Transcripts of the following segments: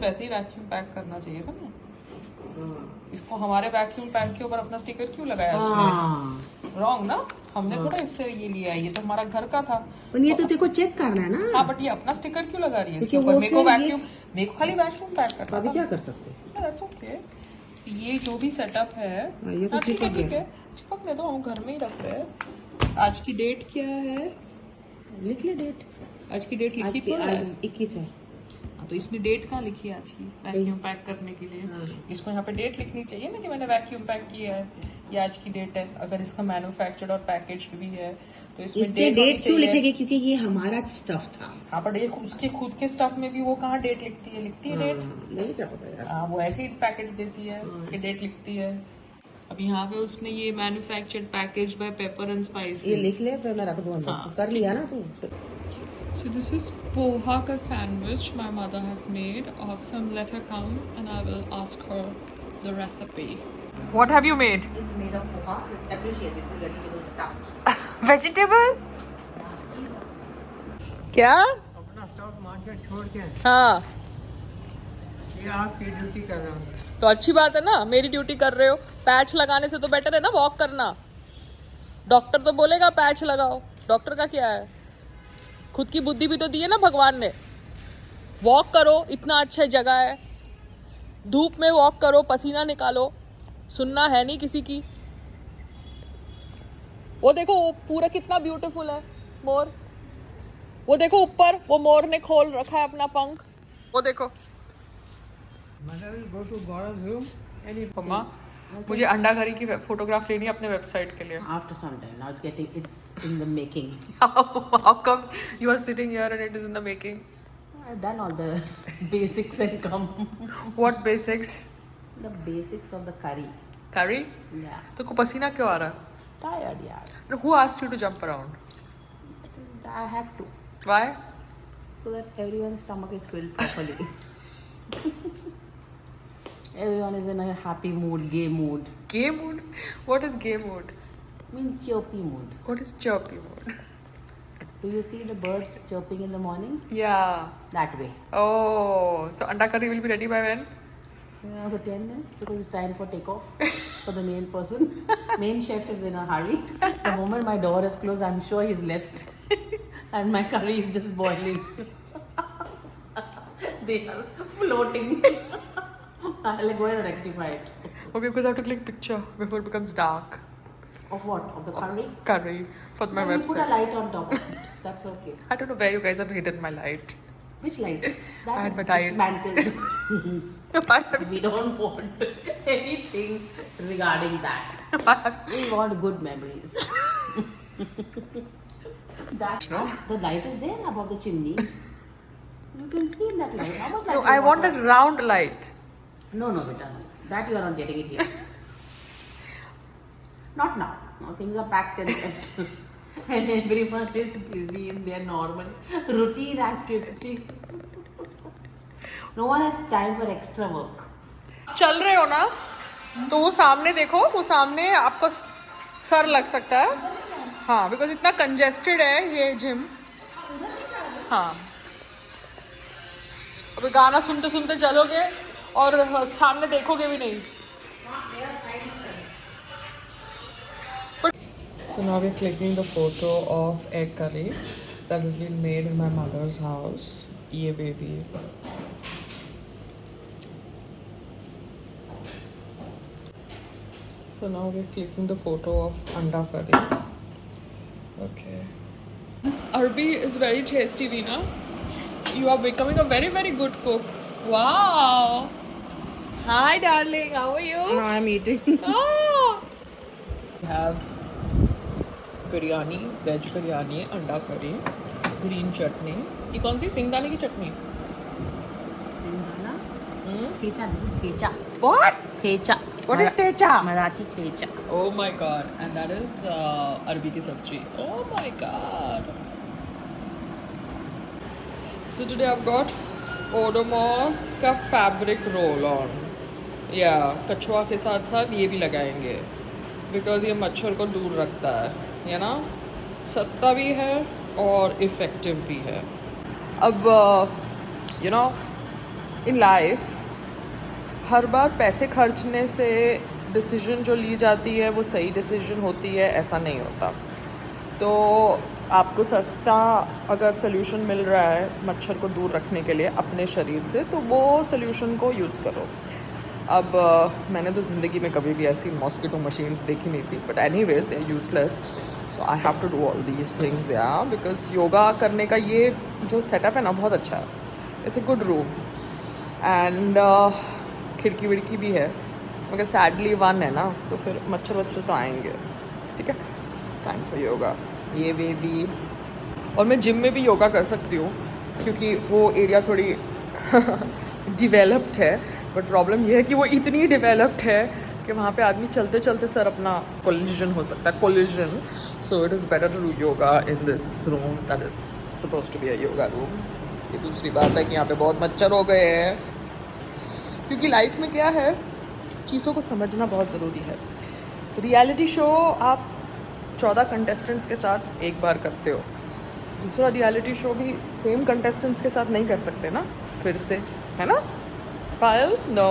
वैसे ही vacuum pack करना चाहिए था ना। इसको हमारे वैक्यूम पैक के ऊपर अपना स्टिकर क्यों लगाया इसने? रॉन्ग ना, हमने थोड़ा इससे ये लिया है, ये तो हमारा घर का था। पर ये तो देखो चेक करना है ना। हाँ बट ये अपना स्टिकर क्यों लगा रही है इसके ऊपर? मेरे को खाली वैक्यूम पैक करना। अभी क्या कर सकते हैं? That's okay. ये जो भी सेटअप है ये तो ठीक है चिपकने दो, हम घर में ही रख रहे हैं। आज की डेट क्या है? लिख ले डेट। आज की डेट लिखी तो है 21 है। तो इसने डेट कहाँ लिखी है आज की वैक्यूम पैक करने के लिए? इसको यहाँ पे डेट लिखनी चाहिए ना कि मैंने वैक्यूम पैक किया है, ये आज की डेट है। अगर इसका मैन्युफैक्चर्ड और पैकेज भी है तो इसमें डेट क्यों लिखेगी? क्योंकि ये हमारा स्टफ था। हाँ पर उसके खुद के स्टफ में भी वो कहाँ डेट लिखती है? लिखती है डेट? नहीं क्या पता यार। हाँ वो ऐसे ही पैकेज देती है कि डेट लिखती है। अब यहाँ पे उसने ये manufactured package by pepper and spices ये लिख ले तो मैं रख दूँ अंदर। हाँ, कर लिया ना तू। So this is poha ka sandwich my mother has made. Awesome. Let her come and I will ask her the recipe. What have you made? It's made of poha with appreciated vegetable stuffed. Vegetable? क्या? अपना stock market छोड़ के हाँ ये आपकी duty कर रहा हूँ। तो अच्छी बात है ना, मेरी ड्यूटी कर रहे हो। पैच लगाने से तो बेटर है ना वॉक करना। डॉक्टर तो बोलेगा पैच लगाओ, डॉक्टर का क्या है? खुद की बुद्धि भी तो दी है ना भगवान ने। वॉक करो, इतना अच्छा जगह है, धूप में वॉक करो, पसीना निकालो, सुनना है नहीं किसी की। वो देखो पूरा कितना ब्यूटीफुल है मोर। वो देखो ऊपर वो मोर ने खोल रखा है अपना पंख, वो देखो। Mother will go to god's room any मम्मा मुझे अंडा करी की फोटोग्राफ लेनी है अपने वेबसाइट के लिए। After some time, now it's in the making. How come you are sitting here and it is in the making? I've done all the basics and come. What basics? The basics of the curry. Curry? Yeah. तो को पसीना क्यों आ रहा Tired, yeah. है? Who asked you to jump around? I have to. Why? So that everyone's stomach is filled properly. Everyone is in a happy mood, gay mood. Gay mood? What is gay mood? Means chirpy mood. What is chirpy mood? Do you see the birds chirping in the morning? Yeah. That way. Oh, so anda curry will be ready by when? For 10 minutes because it's time for takeoff for the main person. Main chef is in a hurry. The moment my door is closed, I'm sure he's left. And my curry is just boiling. They are floating. I'll go and rectify it. Okay, because I have to click picture before it becomes dark. Of what? Of the curry? Curry for my Then you put a website. light on top of it. That's okay. I don't know where you guys have hidden my light. Which light? I That had is my diet. dismantled. We don't want anything regarding that. We want good memories. No? The light is there above the chimney. You can see in that light. How much light No, you I want that round light. No, beta, no. That you are not getting it here. Not now. Now things are packed and everyone is busy in their normal routine activities. No one has time for extra work. चल रहे हो ना तो वो सामने देखो, वो सामने आपको सर लग सकता है। हाँ बिकॉज इतना कंजेस्टेड है ये जिम। हाँ अभी गाना सुनते सुनते चलोगे और सामने देखोगे भी नहीं। So now we're clicking the photo of egg curry that has been made in my mother's house. ये baby. So now we're clicking the photo of anda curry. Okay. This arbi is very tasty, Veena. You are becoming a very, very good cook. Wow. Hi, darling. How are you? No, I'm eating. Oh. We have biryani, veg biryani, anda curry, green chutney. ये कौन सी सिंगदाने की चटनी? Singdana? Thecha. This is thecha. What? Thecha. What is thecha? Marathi thecha. Oh my god. And that is अरबी की सब्जी. Oh my god. So today I've got Odomos का fabric roll on. Yeah, कछुआ के साथ साथ ये भी लगाएंगे बिकॉज ये मच्छर को दूर रखता है ना, सस्ता भी है और इफ़ेक्टिव भी है। अब यू नो इन लाइफ हर बार पैसे खर्चने से डिसीजन जो ली जाती है वो सही डिसीजन होती है, ऐसा नहीं होता। तो आपको सस्ता अगर सोल्यूशन मिल रहा है मच्छर को दूर रखने के लिए अपने शरीर से, तो वो सोल्यूशन को यूज़ करो। अब मैंने तो ज़िंदगी में कभी भी ऐसी मॉस्किटो मशीन्स देखी नहीं थी, but anyways they are useless, so I have to do all these things yeah, because yoga करने का ये जो सेटअप है ना बहुत अच्छा है। It's a good room and खिड़की विड़की भी है, मगर सैडली वन है ना, तो फिर मच्छर वच्छर तो आएंगे। ठीक है, टाइम फॉर योगा, ये वे भी। और मैं जिम में भी योगा कर सकती हूँ क्योंकि वो एरिया थोड़ी डिवेलप्ड है, बट प्रॉब्लम ये है कि वो इतनी डिवेलप्ड है कि वहाँ पे आदमी चलते चलते सर अपना कोलिजन हो सकता है, collision. So it is better to do yoga in this room that is suppose to be a yoga room. ये दूसरी बात है कि यहाँ पे बहुत मच्छर हो गए हैं, क्योंकि लाइफ में क्या है, चीज़ों को समझना बहुत ज़रूरी है। रियलिटी शो आप 14 कंटेस्टेंट्स के साथ एक बार करते हो, दूसरा रियलिटी शो भी सेम कंटेस्टेंट्स के साथ नहीं कर सकते ना फिर से, है ना पायल? नो।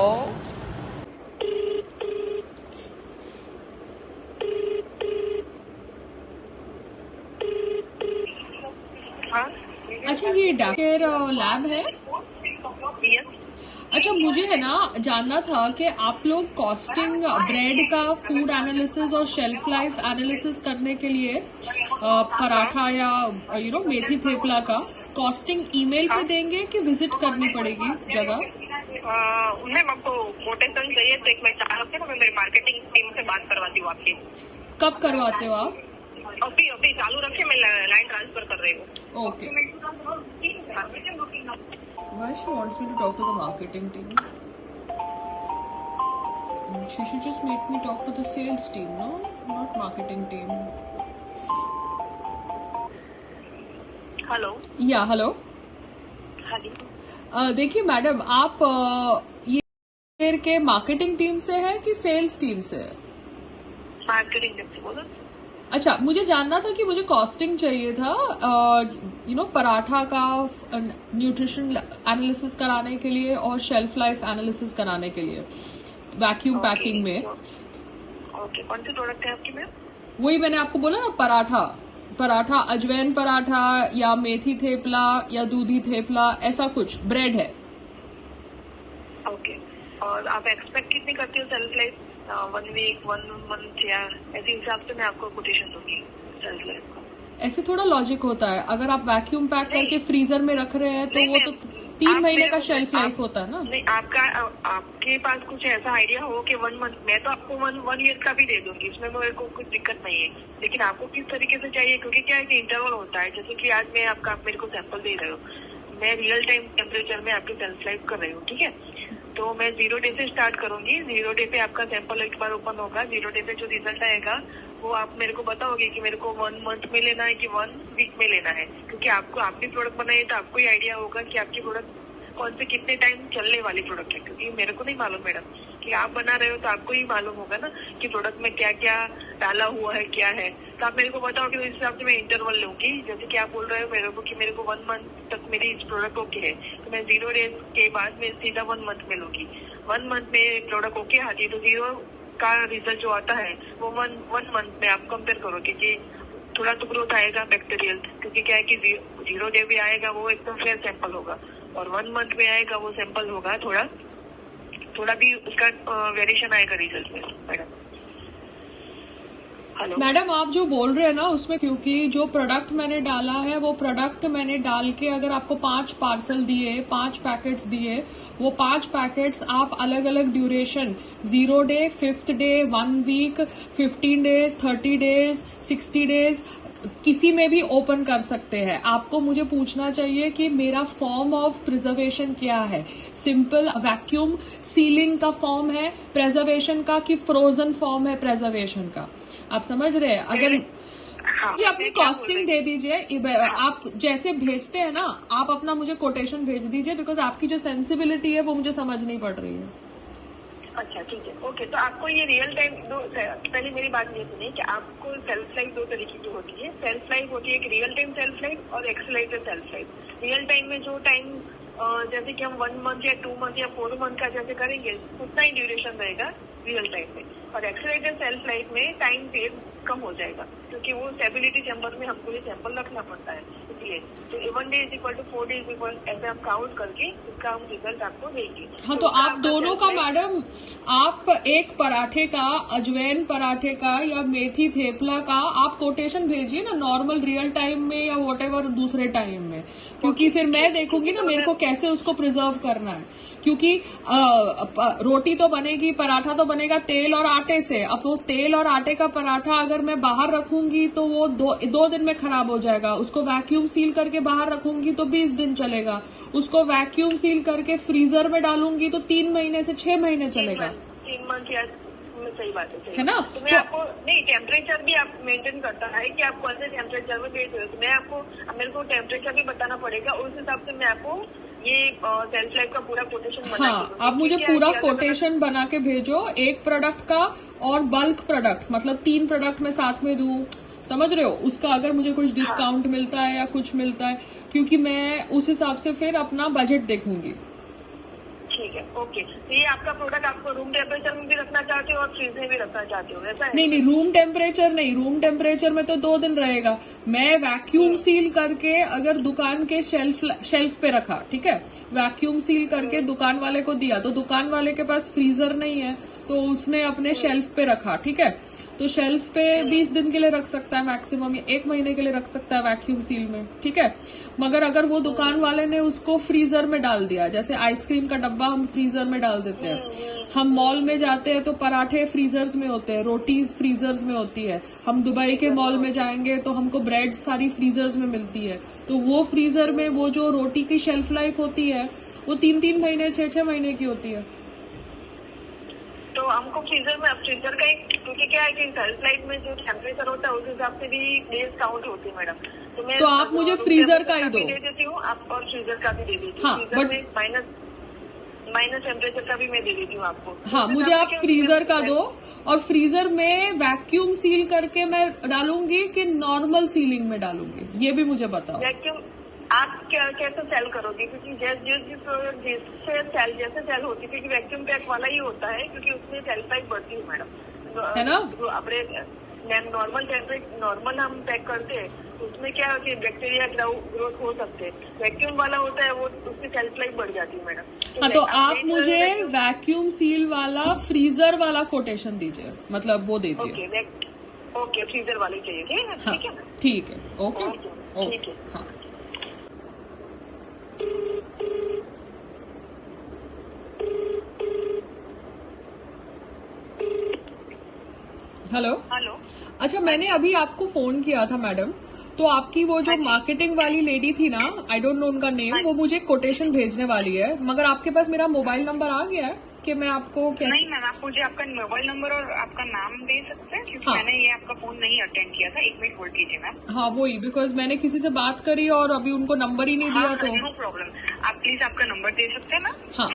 अच्छा, ये डॉक्टर लैब है? अच्छा, मुझे है ना जानना था कि आप लोग कॉस्टिंग ब्रेड का फूड एनालिसिस और शेल्फ लाइफ एनालिसिस करने के लिए पराठा या मेथी थेपला का कॉस्टिंग ईमेल पे देंगे कि विजिट करनी पड़ेगी जगह? मैम आपको कोटेशन चाहिए तो एक मैं 4 हफ्ते ना मैं मेरी मार्केटिंग टीम से बात करवाती हूँ आपकी। कब करवाते हो आप? अभी चालू रखे, मैं लाइन ट्रांसफर कर रही हूँ। Okay. Why she wants me to talk to the marketing team? She should just make me talk to the sales team, no? Not marketing team. Hello. या हेलो। हाँ जी। देखिए मैडम, आप ये के मार्केटिंग टीम से है कि सेल्स टीम से? मार्केटिंग टीम से बोलो। अच्छा, मुझे जानना था कि मुझे कॉस्टिंग चाहिए था पराठा का न्यूट्रिशन एनालिसिस कराने के लिए और शेल्फ लाइफ एनालिसिस कराने के लिए वैक्यूम पैकिंग में। ओके, कौन सी प्रोडक्ट है आपकी मैम? वही मैंने आपको बोला ना, पराठा अजवैन पराठा या मेथी थेपला या दूधी थेपला, ऐसा कुछ ब्रेड है। ओके, और आप एक्सपेक्ट कितनी करती हो सेल्फ लाइफ? 1 वीक, 1 मंथ या ऐसे हिसाब से मैं आपको कोटेशन दूंगी सेल्फ लाइफ का। ऐसे थोड़ा लॉजिक होता है, अगर आप वैक्यूम पैक करके फ्रीजर में रख रहे हैं तो वो तो 3 महीने का शेल्फ लाइफ होता है ना। नहीं, आपके पास कुछ ऐसा आइडिया हो कि 1 मंथ, मैं तो आपको 1 ईयर का भी दे दूंगी, इसमें मेरे को कुछ दिक्कत नहीं है, लेकिन आपको किस तरीके से चाहिए, क्योंकि क्या है कि इंटरवल होता है। जैसे कि आज मैं आप मेरे को सैंपल दे रहे हो, मैं रियल टाइम टेम्परेचर में आपकी सेल्फ लाइफ कर रही हूँ, ठीक है? तो मैं 0 डे से स्टार्ट करूंगी। 0 डे पे आपका सैंपल एक बार ओपन होगा। 0 डे पे जो रिजल्ट आएगा वो आप मेरे को बताओगे कि मेरे को 1 मंथ में लेना है कि 1 वीक में लेना है, क्योंकि आप भी प्रोडक्ट बनाइए तो आपको ही आइडिया होगा कि आपकी प्रोडक्ट कौन से कितने टाइम चलने वाली प्रोडक्ट है, क्योंकि मेरे को नहीं मालूम मैडम कि आप बना रहे हो तो आपको ही मालूम होगा ना कि प्रोडक्ट में क्या क्या डाला हुआ है, क्या है। तो आप मेरे को बताओगे तो इस हिसाब से मैं इंटरवल लूंगी। जैसे कि आप बोल रहे हो मेरे को कि मेरे को 1 मंथ तक मेरी इस प्रोडक्ट ओके है, तो मैं 0 डेज के बाद मैं सीधा 1 मंथ में लूंगी। 1 मंथ में प्रोडक्ट ओके आती है तो 0 का रिजल्ट जो आता है वो 1 मंथ में आप कंपेयर करोगे कि थोड़ा तो ग्रोथ आएगा बैक्टीरियल, क्योंकि क्या है कि 0 डे भी आएगा वो एकदम फेयर सैंपल होगा, और 1 मंथ में आएगा वो सैंपल होगा थोड़ा भी उसका वेरिएशन आएगा रिजल्ट में। मैडम हेलो मैडम, आप जो बोल रहे हैं ना उसमें, क्योंकि जो प्रोडक्ट मैंने डाला है वो प्रोडक्ट मैंने डाल के अगर आपको 5 पार्सल दिए, 5 पैकेट्स दिए, वो 5 पैकेट्स आप अलग अलग duration 0 day, 5th day, 1 week, 15 days, 30 days, 60 days किसी में भी ओपन कर सकते हैं। आपको मुझे पूछना चाहिए कि मेरा फॉर्म ऑफ प्रिजर्वेशन क्या है, सिंपल वैक्यूम सीलिंग का फॉर्म है प्रिजर्वेशन का कि फ्रोजन फॉर्म है प्रिजर्वेशन का, आप समझ रहे हैं? अगर मुझे अपनी कॉस्टिंग दे दीजिए, आप जैसे भेजते हैं ना, आप अपना मुझे कोटेशन भेज दीजिए, बिकॉज आपकी जो सेंसिबिलिटी है वो मुझे समझ नहीं पड़ रही है। अच्छा ठीक है, ओके। तो आपको ये रियल टाइम पहले मेरी बात ये सुनिए कि आपको सेल्फ लाइफ 2 तरीके की होती है। सेल्फ लाइफ होती है एक रियल टाइम सेल्फ लाइफ और accelerated self life. Real time में जो टाइम जैसे कि हम 1 मंथ या 2 मंथ या 4 मंथ का जैसे करेंगे उतना ही ड्यूरेशन रहेगा रियल टाइम में। और एक्सेलरेटेड सेल्फ लाइफ में टाइम पीरियड कम हो जाएगा क्योंकि वो स्टेबिलिटी चैम्बर में हमको ये सैंपल रखना पड़ता है, इसलिए तो 1 day is equal to 4 days equal ऐसे हम काउंट करके इसका हम रिजल्ट आपको देंगे। हाँ, तो आप दोनों का मैडम, आप एक पराठे का, अजवैन पराठे का या मेथी थेपला का आप कोटेशन भेजिए ना, नॉर्मल रियल टाइम में या व्हाटएवर दूसरे टाइम में, क्योंकि फिर मैं देखूंगी ना मेरे को कैसे उसको प्रिजर्व करना है। क्योंकि रोटी तो बनेगी, पराठा तो बनेगा तेल और आटे से। अब वो तेल और आटे का पराठा अगर मैं बाहर रखूंगी तो वो दो दिन में खराब हो जाएगा। उसको वैक्यूम सील करके बाहर रखूंगी तो 20 दिन चलेगा। उसको वैक्यूम सील करके फ्रीजर में डालूंगी तो 3 महीने से 6 महीने चलेगा। 3 मंथ या सही बात है ना? तो मैं आपको नहीं, टेम्परेचर भी आप मेंटेन करता है कि आप कौन से टेम्परेचर में भेज रहे हो, तो मैं आपको, मेरे को टेम्परेचर भी बताना पड़ेगा, उस हिसाब से मैं आपको ये सेल्फ लाइफ का पूरा कोटेशन बना हाँ, आप मुझे पूरा कोटेशन बना के भेजो, एक प्रोडक्ट का और बल्क प्रोडक्ट, मतलब 3 प्रोडक्ट मैं साथ में दूं, समझ रहे हो? उसका अगर मुझे कुछ डिस्काउंट मिलता है या कुछ मिलता है, क्योंकि मैं उस हिसाब से फिर अपना बजट देखूंगी। ठीक है, ओके। तो ये आपका प्रोडक्ट आपको रूम टेम्परेचर में भी रखना चाहते हो और फ्रीज में भी रखना चाहते हो, ऐसा है? नहीं, रूम टेम्परेचर नहीं, रूम टेम्परेचर में तो 2 दिन रहेगा। मैं वैक्यूम सील करके अगर दुकान के शेल्फ पे रखा, ठीक है, वैक्यूम सील करके दुकान वाले को दिया, तो दुकान वाले के पास फ्रीजर नहीं है तो उसने अपने शेल्फ पे रखा, ठीक है, तो शेल्फ पे 20 दिन के लिए रख सकता है मैक्सिमम, या 1 महीने के लिए रख सकता है वैक्यूम सील में, ठीक है। मगर अगर वो दुकान वाले ने उसको फ्रीजर में डाल दिया, जैसे आइसक्रीम का डब्बा हम फ्रीजर में डाल देते हैं, हम मॉल में जाते हैं तो पराठे फ्रीजर्स में होते हैं, रोटीज फ्रीजर्स में होती है, हम दुबई के मॉल में जाएंगे तो हमको ब्रेड सारी फ्रीजर्स में मिलती है, तो वो फ्रीजर में वो जो रोटी की शेल्फ लाइफ होती है वो 3-3 महीने 6-6 महीने की होती है। तो हमको फ्रीजर में, अब फ्रीजर का एक, क्योंकि क्या है कि सेल्फ लाइफ में जो टेम्परेचर होता है उस हिसाब से भी डेज काउंट होती है मैडम, तो मैं तो आप मुझे फ्रीजर का ही दो, दे देती हूँ आप, और फ्रीजर का भी दे देती हूँ। हाँ, फ्रीजर में माइनस टेम्परेचर का भी मैं दे देती हूँ आपको। हाँ, मुझे आप फ्रीजर का दो, और फ्रीजर में वैक्यूम सील करके मैं डालूंगी कि नॉर्मल सीलिंग में डालूंगी, ये भी मुझे बताओ। वैक्यूम आप कैसे सेल करोगे, क्योंकि जिससे सेल जैसे सेल होती है, क्योंकि वैक्यूम पैक वाला ही होता है, क्योंकि उसमें सेल्फ लाइफ बढ़ती है मैडम, है ना? अपने नॉर्मल हम पैक करते हैं उसमें क्या होती है, बैक्टीरिया ग्रोथ हो सकते हैं, वैक्यूम वाला होता है वो उसकी सेल्फ लाइफ बढ़ जाती है मैडम। हाँ, तो आप मुझे वैक्यूम सील वाला फ्रीजर वाला कोटेशन दीजिए, मतलब वो दे दीजिए। ओके, फ्रीजर वाली चाहिए, ठीक है ना? ठीक है, ओके, ठीक है। हाँ। हेलो। अच्छा, मैंने अभी आपको फोन किया था मैडम, तो आपकी वो जो मार्केटिंग वाली लेडी थी ना, आई डोंट नो उनका नेम, वो मुझे कोटेशन भेजने वाली है, मगर आपके पास मेरा मोबाइल नंबर आ गया है कि मैं आपको कैसे? नहीं मैम, आप मुझे आपका मोबाइल नंबर और आपका नाम दे सकते हैं, क्योंकि हाँ, मैंने ये आपका फोन नहीं अटेंड किया था। 1 मिनट होल्ड कीजिए मैम। हाँ, वही, बिकॉज मैंने किसी से बात करी और अभी उनको नंबर ही नहीं दिया, तो नो प्रॉब्लम, आप प्लीज आपका नंबर दे सकते हैं मैम? हाँ,